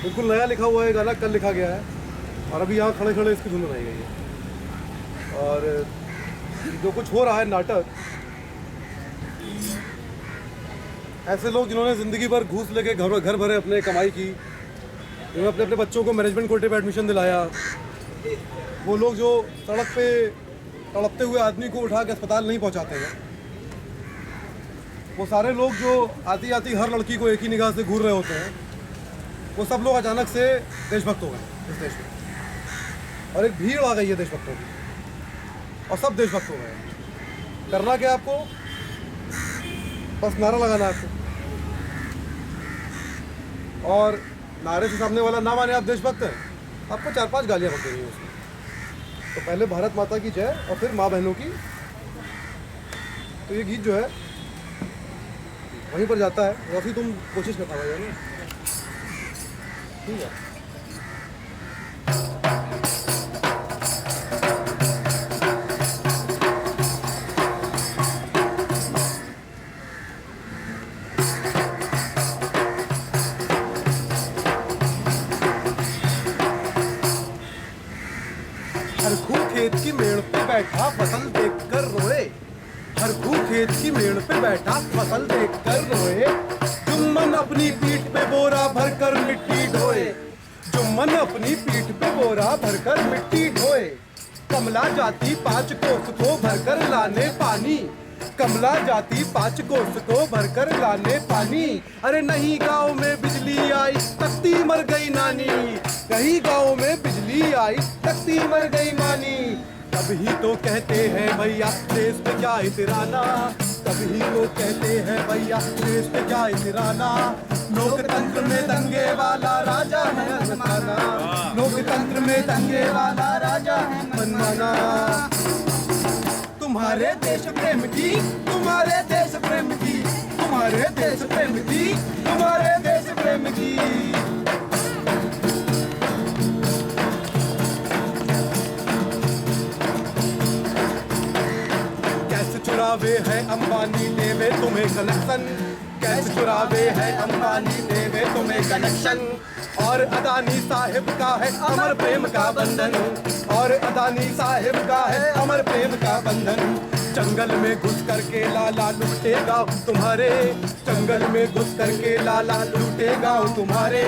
बिल्कुल नया लिखा हुआ है गाना, कल लिखा गया है और अभी यहाँ खड़े खड़े इसकी धुन बनाई गई है। और जो कुछ हो रहा है नाटक, ऐसे लोग जिन्होंने ज़िंदगी भर घूस लेके घर भरे अपने कमाई की, जिन्होंने अपने अपने बच्चों को मैनेजमेंट कोटे पे एडमिशन दिलाया, वो लोग जो सड़क पे तड़पते हुए आदमी को उठा के अस्पताल नहीं पहुंचाते हैं, वो सारे लोग जो आती आती हर लड़की को एक ही निगाह से घूर रहे होते हैं, वो सब लोग अचानक से देशभक्त हो गए इस देश में। और एक भीड़ आ गई है देशभक्तों की और सब देशभक्त हो गए। करना क्या आपको? बस नारा लगाना है आपको, और नारे से सामने वाला ना माने आप देशभक्त हैं, आपको 4-5 गालियाँ पड़ देनी है उसमें। तो पहले भारत माता की जय और फिर माँ बहनों की। तो ये गीत जो है वहीं पर जाता है। वैसे तुम कोशिश करता भाई ना, ठीक है। हर खू खेत की मेड़ पे बैठा फसल देखकर रोए, हर खू खेत की मेड़ पे बैठा फसल देखकर रोए, जुम्मन अपनी पीठ पे बोरा भरकर मिट्टी ढोए, जुम्मन अपनी पीठ पे बोरा भरकर मिट्टी ढोए, कमला जाती 5 कोस को भरकर लाने पानी, कमला जाती 5 कोस को भरकर लाने पानी। अरे नहीं गांव में बिजली आई तख्ती मर गई नानी, कहीं गांव में बिजली आई तख्ती मर गई मानी। तभी तो कहते हैं भैया देश पे क्या इतराना, तभी तो कहते हैं भैया देश पे क्या इतराना। लोकतंत्र में दंगे वाला राजा है मनमाना, लोकतंत्र में दंगे वाला राजा है मनमाना। तुम्हारे देश प्रेम की, तुम्हारे देश प्रेम की, तुम्हारे देश प्रेम की, तुम्हारे देश प्रेम की। कैसे चुरावे है अंबानी देवे तुम्हें कनेक्शन, कैसे चुरावे है अंबानी देवे तुम्हें कनेक्शन। और अदानी साहिब का है अमर प्रेम का बंधन, और अदानी साहिब का है अमर प्रेम का बंधन। जंगल में घुस करके लाला लूटेगा तुम्हारे, जंगल में घुस करके लाला लूटेगा तुम्हारे।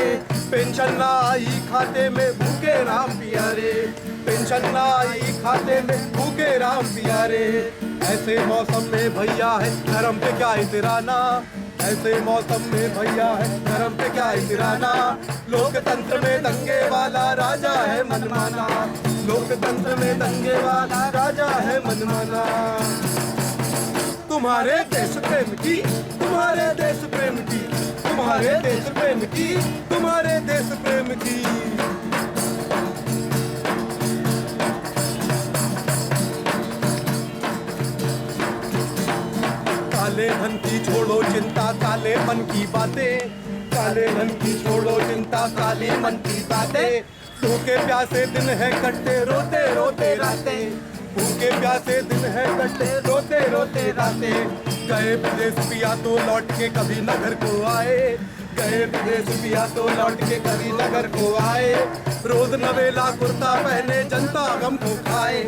पेंशन ना आई खाते में भूखे राम प्यारे, पेंशन ना आई खाते में भूखे राम प्यारे। ऐसे मौसम में भैया है धर्म पे क्या इतराना, ऐसे मौसम में भैया है धर्म पे क्या इतराना। लोकतंत्र में दंगे वाला राजा है मनमाना, लोकतंत्र में दंगे वाला राजा है मनमाना। तुम्हारे देश प्रेम की, तुम्हारे देश प्रेम की, तुम्हारे देश प्रेम की, तुम्हारे देश प्रेम की। काले धन की छोड़ो चिंता काले मन की बातें, काले धन की छोड़ो चिंता काले मन की बातें। भूखे प्यासे दिन है कटते रोते रोते रातें, भूखे प्यासे दिन है कटते रोते रोते रातें। गए विदेश पिया तो लौट के कभी न घर को आए, गए विदेश पिया तो लौट के कभी न घर को आए। रोज नवेला कुर्ता पहने जनता गम को खाए,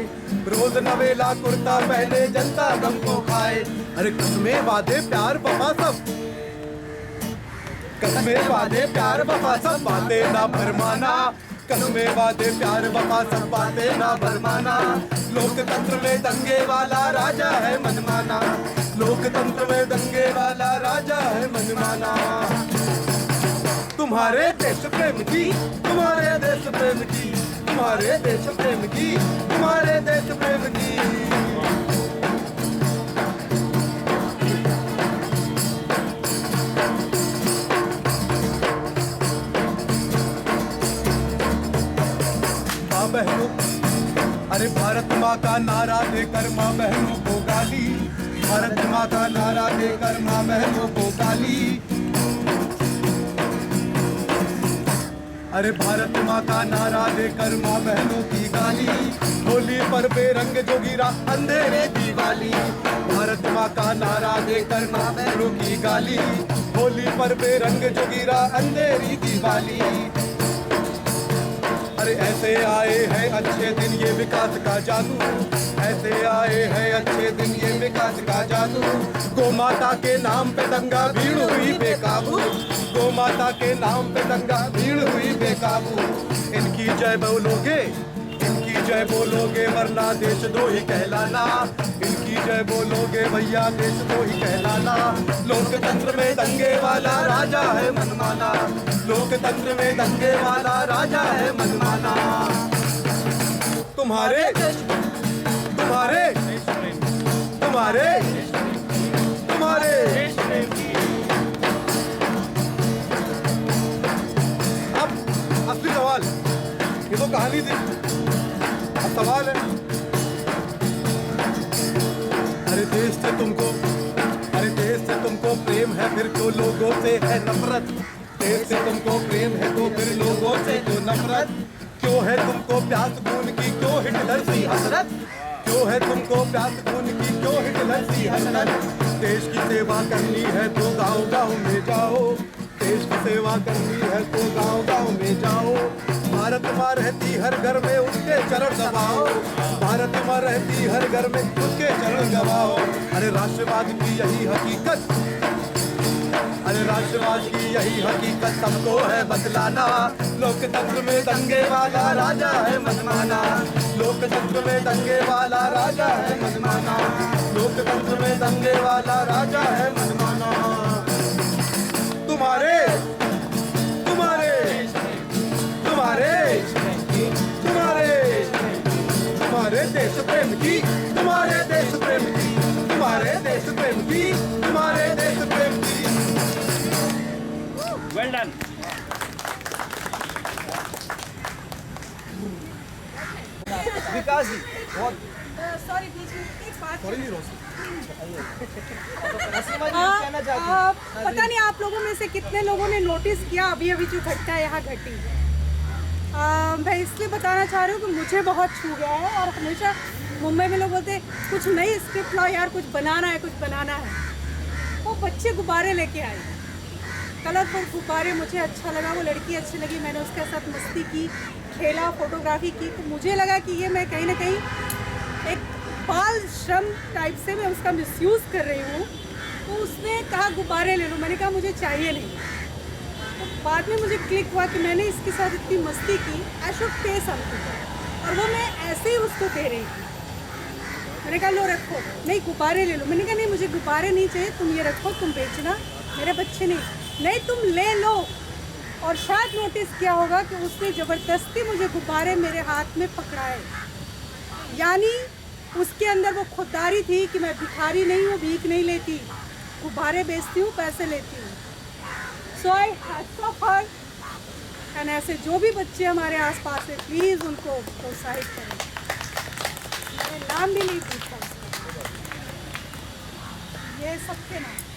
रोज नवेला कुर्ता पहने जनता गम को खाए। अरे कसमें वादे प्यार वफा सब, कसमें वादे प्यार वफा सब बातें ना भरमाना, कसमें वादे प्यार वफा सब बातें ना भरमाना। लोकतंत्र में दंगे वाला राजा है मनमाना, लोकतंत्र में दंगे वाला राजा है मनमाना। तुम्हारे देश प्रेम की, तुम्हारे देश प्रेम की, तुम्हारे देश प्रेम की, तुम्हारे देश प्रेम की। माँ बहनों, अरे भारत माँ का नारा देकर माँ बहनों को गाली, भारत माँ का नारा देकर माँ बहनों को गाली। अरे भारत माँ का नारा देकर माँ बहनों की गाली। होली पर बेरंग जो गिरा अंधेरे दिवाली, भारत माँ का नारा देकर माँ बहनों की गाली। होली पर बेरंग जो गिरा अंधेरी दिवाली। अरे ऐसे आए हैं अच्छे दिन ये विकास का जादू, ऐसे आए हैं अच्छे दिन ये विकास का जादू। गौ माता के नाम पे दंगा भीड़ हुई बेकाबू, गौ माता के नाम पे दंगा भीड़ हुई बेकाबू। इनकी जय बोलोगे, इनकी जय बोलोगे वरना देश दो ही कहलाना, इनकी जय बोलोगे भैया देश दो ही कहलाना। लोकतंत्र में दंगे वाला राजा है मनमाना, लोकतंत्र में दंगे वाला राजा है मनमाना। तुम्हारे तुम्हारे तुम्हारे तुम्हारे अब असली सवाल, ये तो कहानी थी, अब सवाल है। अरे देश से तुमको, अरे देश से तुमको प्रेम है फिर क्यों लोगों से है नफरत, देश से तुमको प्रेम है तो फिर लोगों से क्यों नफरत। क्यों है तुमको प्यास खून की क्यों हिटलर सी हसरत, क्यों है तुमको प्यास खून की क्यों हिटलर सी हसरत। देश की सेवा करनी है तो गाँव गाँव में जाओ, देश की सेवा करनी है तो गाँव गाँव में जाओ। भारत माँ रहती हर घर में उसके चरण दबाओ, भारत माँ रहती हर घर में उसके चरण दबाओ। अरे राष्ट्रवाद की यही हकीकत, अरे राष्ट्रवाद की यही हकीकत सबको है बतलाना। लोकतंत्र में दंगे वाला राजा है मनमाना, लोकतंत्र में दंगे वाला राजा है मनमाना, लोकतंत्र में दंगे वाला राजा है मनमाना। तुम्हारे तुम्हारे तुम्हारे तुम्हारे तुम्हारे देश प्रेम की, तुम्हारे देश प्रेम की, तुम्हारे देश प्रेम की, तुम्हारे देश प्रेम की। Well done. विकास जी बहुत सॉरी बीच में एक बात कहना चाहती पता नहीं आप लोगों में से कितने लोगों ने नोटिस किया अभी अभी जो घटना यहाँ घटी। मैं इसलिए बताना चाह रही हूँ कि मुझे बहुत छू गया है। और हमेशा मुंबई में लोग बोलते हैं कुछ नई स्क्रिप्ट लाओ यार, कुछ बनाना है, कुछ बनाना है। वो बच्चे गुब्बारे लेके आए, कलरफुल गुब्बारे, मुझे अच्छा लगा, वो लड़की अच्छी लगी, मैंने उसके साथ मस्ती की, खेला, फोटोग्राफी की। तो मुझे लगा कि ये मैं कहीं ना कहीं एक बाल श्रम टाइप से मैं उसका मिसयूज़ कर रही हूँ। तो उसने कहा गुब्बारे ले लो, मैंने कहा मुझे चाहिए नहीं। तो बाद में मुझे क्लिक हुआ कि मैंने इसके साथ इतनी मस्ती की, आई शुड पे समथिंग, और वो मैं ऐसे ही उसको दे रही थी। मैंने कहा लो रखो, नहीं गुब्बारे ले लो। मैंने कहा नहीं मुझे गुब्बारे नहीं चाहिए, तुम ये रखो, तुम बेचना, मेरे बच्चे नहीं तुम ले लो। और शायद नोटिस किया होगा कि उसने ज़बरदस्ती मुझे गुब्बारे मेरे हाथ में पकड़ाए, यानी उसके अंदर वो खुददारी थी कि मैं भिखारी नहीं हूँ, भीख नहीं लेती, गुब्बारे बेचती हूँ, पैसे लेती हूँ। So I had of her. And ऐसे जो भी बच्चे हमारे आसपास है प्लीज़ उनको प्रोत्साहित करें। मेरे नाम भी नहीं पूछता, ये सबके नाम।